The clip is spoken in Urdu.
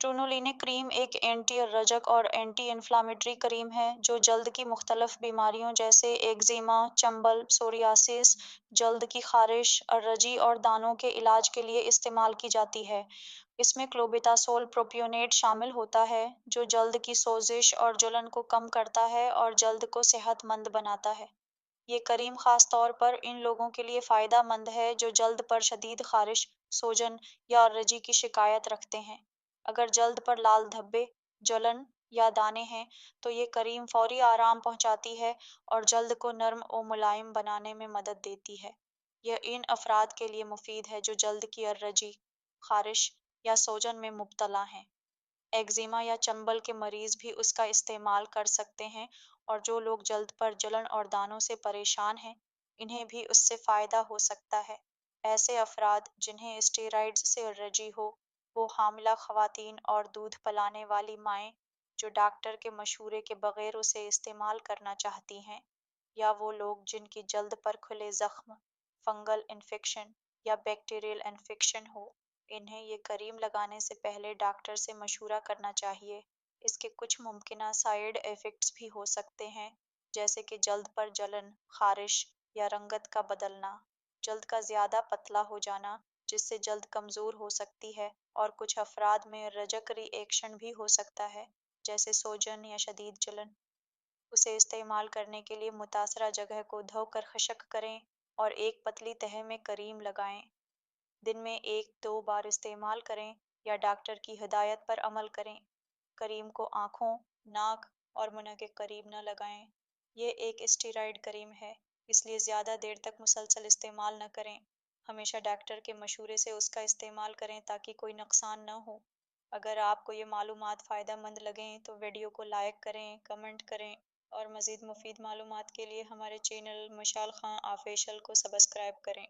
اسٹرونولینک کریم ایک اینٹی رجک اور اینٹی انفلامیٹری کریم ہے جو جلد کی مختلف بیماریوں جیسے ایگزیما، چمبل، سوریاسس، جلد کی خارش، الرجی اور دانوں کے علاج کے لیے استعمال کی جاتی ہے۔ اس میں کلوبیتاسول پروپیونیٹ شامل ہوتا ہے جو جلد کی سوزش اور جلن کو کم کرتا ہے اور جلد کو صحت مند بناتا ہے۔ یہ کریم خاص طور پر ان لوگوں کے لیے فائدہ مند ہے جو جلد پر شدید خارش، سوجن یا الرجی کی شکایت رکھتے ہیں۔ اگر جلد پر لال دھبے، جلن یا دانے ہیں تو یہ کریم فوری آرام پہنچاتی ہے اور جلد کو نرم و ملائم بنانے میں مدد دیتی ہے۔ یہ ان افراد کے لیے مفید ہے جو جلد کی الرجی، خارش یا سوجن میں مبتلا ہیں۔ ایگزیما یا چمبل کے مریض بھی اس کا استعمال کر سکتے ہیں اور جو لوگ جلد پر جلن اور دانوں سے پریشان ہیں انہیں بھی اس سے فائدہ ہو سکتا ہے۔ ایسے افراد جنہیں اسٹیرائڈز سے الرجی ہو، وہ حاملہ خواتین اور دودھ پلانے والی مائیں جو ڈاکٹر کے مشورے کے بغیر اسے استعمال کرنا چاہتی ہیں، یا وہ لوگ جن کی جلد پر کھلے زخم، فنگل انفیکشن یا بیکٹیریل انفیکشن ہو، انہیں یہ کریم لگانے سے پہلے ڈاکٹر سے مشورہ کرنا چاہیے۔ اس کے کچھ ممکنہ سائیڈ ایفیکٹس بھی ہو سکتے ہیں جیسے کہ جلد پر جلن، خارش یا رنگت کا بدلنا، جلد کا زیادہ پتلا ہو جانا جس سے جلد کمزور ہو سکتی ہے، اور کچھ افراد میں رجک ری ایکشن بھی ہو سکتا ہے جیسے سوجن یا شدید جلن۔ اسے استعمال کرنے کے لیے متاثرہ جگہ کو دھو کر خشک کریں اور ایک پتلی تہہ میں کریم لگائیں۔ دن میں 1-2 بار استعمال کریں یا ڈاکٹر کی ہدایت پر عمل کریں۔ کریم کو آنکھوں، ناک اور منہ کے قریب نہ لگائیں۔ یہ ایک اسٹیرائڈ کریم ہے، اس لیے زیادہ دیر تک مسلسل استعمال نہ کریں۔ ہمیشہ ڈاکٹر کے مشورے سے اس کا استعمال کریں تاکہ کوئی نقصان نہ ہو۔ اگر آپ کو یہ معلومات فائدہ مند لگیں تو ویڈیو کو لائک کریں، کمنٹ کریں اور مزید مفید معلومات کے لیے ہمارے چینل مشال خان آفیشل کو سبسکرائب کریں۔